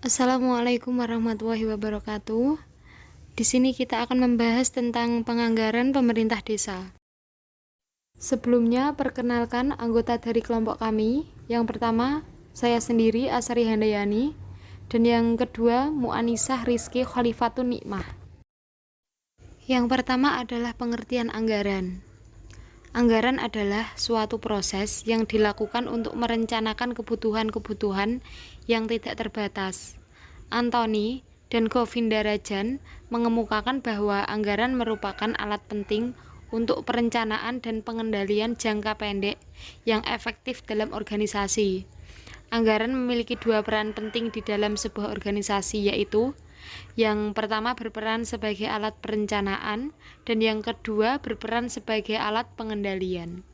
Assalamualaikum warahmatullahi wabarakatuh. Di sini kita akan membahas tentang penganggaran pemerintah desa. Sebelumnya, perkenalkan anggota dari kelompok kami. Yang pertama, saya sendiri Asari Handayani, dan yang kedua, Mu'anisah Rizky Khalifatun Nikmah. Yang pertama adalah pengertian anggaran. Anggaran adalah suatu proses yang dilakukan untuk merencanakan kebutuhan-kebutuhan yang tidak terbatas. Anthony dan Govindarajan mengemukakan bahwa anggaran merupakan alat penting untuk perencanaan dan pengendalian jangka pendek yang efektif dalam organisasi. Anggaran memiliki dua peran penting di dalam sebuah organisasi, yaitu yang pertama berperan sebagai alat perencanaan dan yang kedua berperan sebagai alat pengendalian.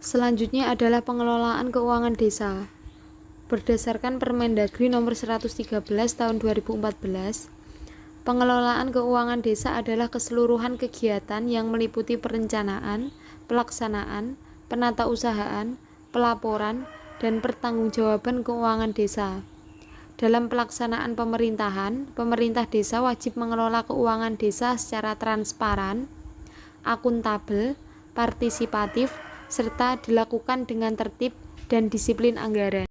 Selanjutnya adalah pengelolaan keuangan desa. Berdasarkan Permendagri nomor 113 tahun 2014, pengelolaan keuangan desa adalah keseluruhan kegiatan yang meliputi perencanaan, pelaksanaan, penatausahaan, pelaporan, dan pertanggungjawaban keuangan desa. Dalam pelaksanaan pemerintahan, pemerintah desa wajib mengelola keuangan desa secara transparan, akuntabel, partisipatif, serta dilakukan dengan tertib dan disiplin anggaran.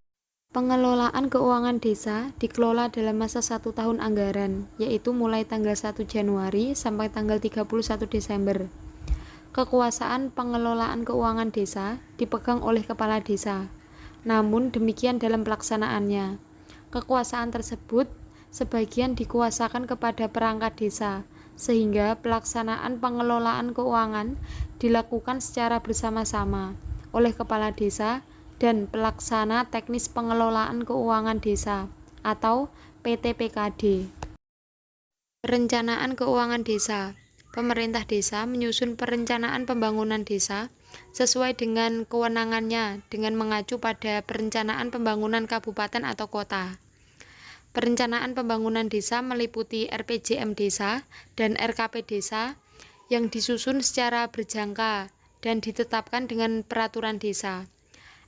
Pengelolaan keuangan desa dikelola dalam masa 1 tahun anggaran, yaitu mulai tanggal 1 Januari sampai tanggal 31 Desember. Kekuasaan pengelolaan keuangan desa dipegang oleh kepala desa. Namun demikian dalam pelaksanaannya, kekuasaan tersebut sebagian dikuasakan kepada perangkat desa, sehingga pelaksanaan pengelolaan keuangan dilakukan secara bersama-sama oleh kepala desa dan pelaksana teknis pengelolaan keuangan desa atau PTPKD. Perencanaan keuangan desa. Pemerintah desa menyusun perencanaan pembangunan desa sesuai dengan kewenangannya dengan mengacu pada perencanaan pembangunan kabupaten atau kota. Perencanaan pembangunan desa meliputi RPJM desa dan RKP desa yang disusun secara berjangka dan ditetapkan dengan peraturan desa.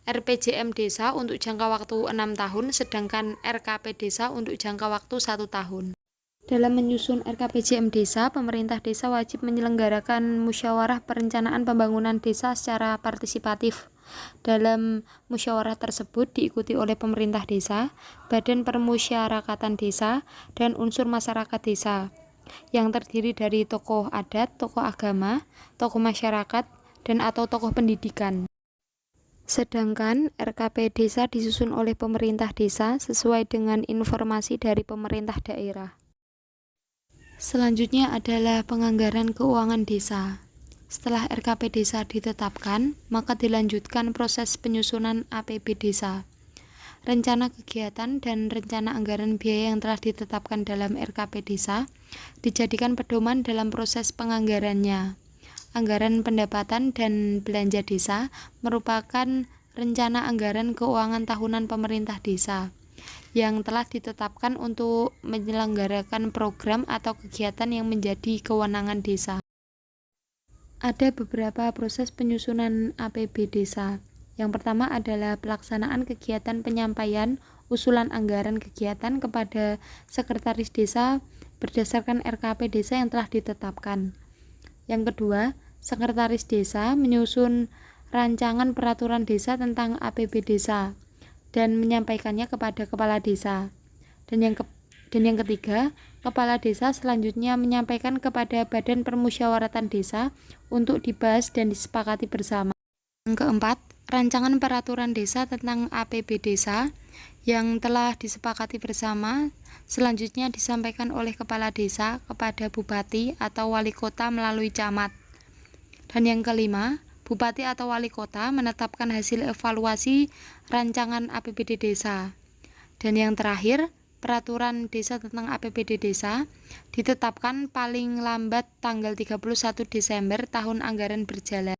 RPJM desa untuk jangka waktu 6 tahun, sedangkan RKP desa untuk jangka waktu 1 tahun. Dalam menyusun RKPJM desa, pemerintah desa wajib menyelenggarakan musyawarah perencanaan pembangunan desa secara partisipatif. Dalam musyawarah tersebut diikuti oleh pemerintah desa, badan permusyarakatan desa, dan unsur masyarakat desa, yang terdiri dari tokoh adat, tokoh agama, tokoh masyarakat, dan atau tokoh pendidikan. Sedangkan RKP desa disusun oleh pemerintah desa sesuai dengan informasi dari pemerintah daerah. Selanjutnya adalah penganggaran keuangan desa. Setelah RKP desa ditetapkan, maka dilanjutkan proses penyusunan APB desa. Rencana kegiatan dan rencana anggaran biaya yang telah ditetapkan dalam RKP desa dijadikan pedoman dalam proses penganggarannya. Anggaran pendapatan dan belanja desa merupakan rencana anggaran keuangan tahunan pemerintah desa yang telah ditetapkan untuk menyelenggarakan program atau kegiatan yang menjadi kewenangan desa. Ada beberapa proses penyusunan APB desa. Yang pertama adalah pelaksanaan kegiatan penyampaian usulan anggaran kegiatan kepada sekretaris desa berdasarkan RKP desa yang telah ditetapkan. Yang kedua, sekretaris desa menyusun rancangan peraturan desa tentang APB desa dan menyampaikannya kepada kepala desa. Dan yang ketiga, kepala desa selanjutnya menyampaikan kepada badan permusyawaratan desa untuk dibahas dan disepakati bersama. Yang keempat, rancangan peraturan desa tentang APB desa yang telah disepakati bersama selanjutnya disampaikan oleh kepala desa kepada bupati atau wali kota melalui camat. Dan yang kelima, bupati atau wali kota menetapkan hasil evaluasi rancangan APBD desa. Dan yang terakhir, peraturan desa tentang APBD desa ditetapkan paling lambat tanggal 31 Desember tahun anggaran berjalan.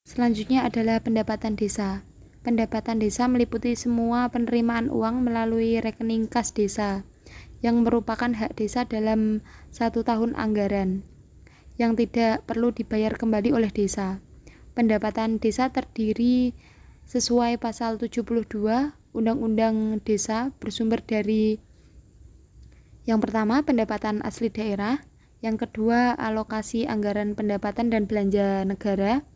Selanjutnya adalah pendapatan desa. Pendapatan desa meliputi semua penerimaan uang melalui rekening kas desa yang merupakan hak desa dalam 1 tahun anggaran yang tidak perlu dibayar kembali oleh desa. Pendapatan desa terdiri sesuai pasal 72 Undang-Undang Desa bersumber dari yang pertama, pendapatan asli daerah, yang kedua, alokasi anggaran pendapatan dan belanja negara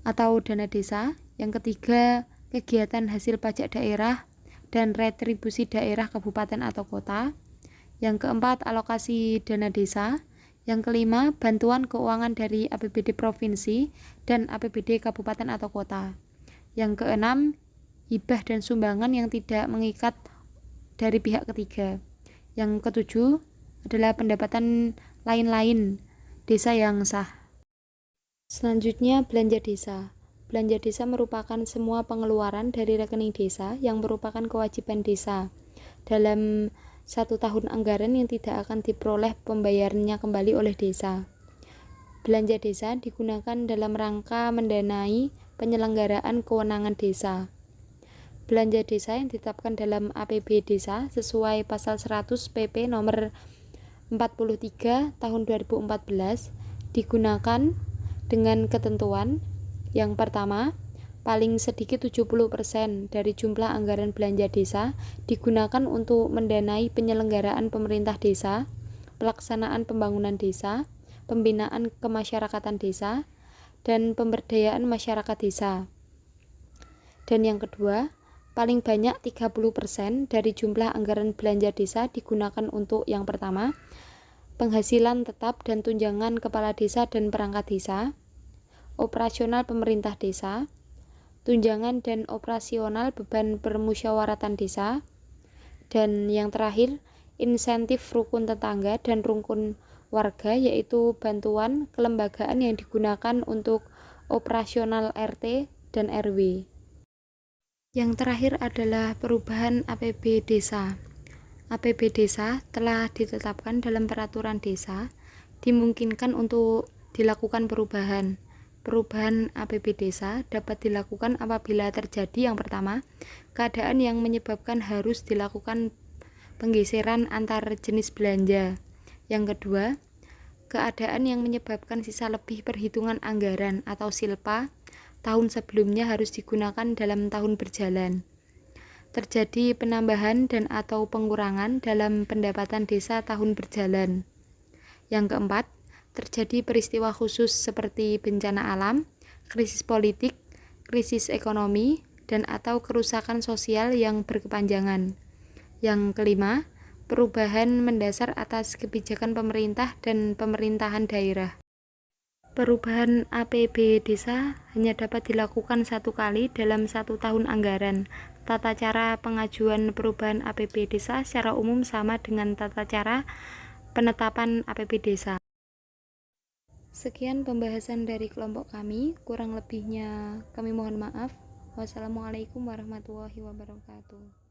atau dana desa, yang ketiga, kegiatan hasil pajak daerah dan retribusi daerah, kabupaten atau kota, yang keempat, alokasi dana desa, yang kelima, bantuan keuangan dari APBD provinsi dan APBD kabupaten atau kota, yang keenam, hibah dan sumbangan yang tidak mengikat dari pihak ketiga. Yang ketujuh adalah pendapatan lain-lain desa yang sah. Selanjutnya, belanja desa. Belanja desa merupakan semua pengeluaran dari rekening desa yang merupakan kewajiban desa dalam 1 tahun anggaran yang tidak akan diperoleh pembayarannya kembali oleh desa. Belanja desa digunakan dalam rangka mendanai penyelenggaraan kewenangan desa. Belanja desa yang ditetapkan dalam APB Desa sesuai pasal 100 PP nomor 43 tahun 2014 digunakan dengan ketentuan yang pertama, paling sedikit 70% dari jumlah anggaran belanja desa digunakan untuk mendanai penyelenggaraan pemerintah desa, pelaksanaan pembangunan desa, pembinaan kemasyarakatan desa, dan pemberdayaan masyarakat desa. Dan yang kedua, paling banyak 30% dari jumlah anggaran belanja desa digunakan untuk yang pertama, penghasilan tetap dan tunjangan kepala desa dan perangkat desa, operasional pemerintah desa, tunjangan dan operasional beban permusyawaratan desa, dan yang terakhir, insentif rukun tetangga dan rukun warga, yaitu bantuan kelembagaan yang digunakan untuk operasional RT dan RW. Yang terakhir adalah perubahan APB Desa. APB Desa telah ditetapkan dalam peraturan desa, dimungkinkan untuk dilakukan perubahan. Perubahan APB Desa dapat dilakukan apabila terjadi yang pertama, keadaan yang menyebabkan harus dilakukan penggeseran antar jenis belanja. Yang kedua, keadaan yang menyebabkan sisa lebih perhitungan anggaran atau silpa tahun sebelumnya harus digunakan dalam tahun berjalan. Terjadi penambahan dan atau pengurangan dalam pendapatan desa tahun berjalan. Yang keempat, terjadi peristiwa khusus seperti bencana alam, krisis politik, krisis ekonomi, dan atau kerusakan sosial yang berkepanjangan. Yang kelima, perubahan mendasar atas kebijakan pemerintah dan pemerintahan daerah. Perubahan APB Desa hanya dapat dilakukan 1 kali dalam 1 tahun anggaran. Tata cara pengajuan perubahan APB Desa secara umum sama dengan tata cara penetapan APB Desa. Sekian pembahasan dari kelompok kami, kurang lebihnya kami mohon maaf. Wassalamualaikum warahmatullahi wabarakatuh.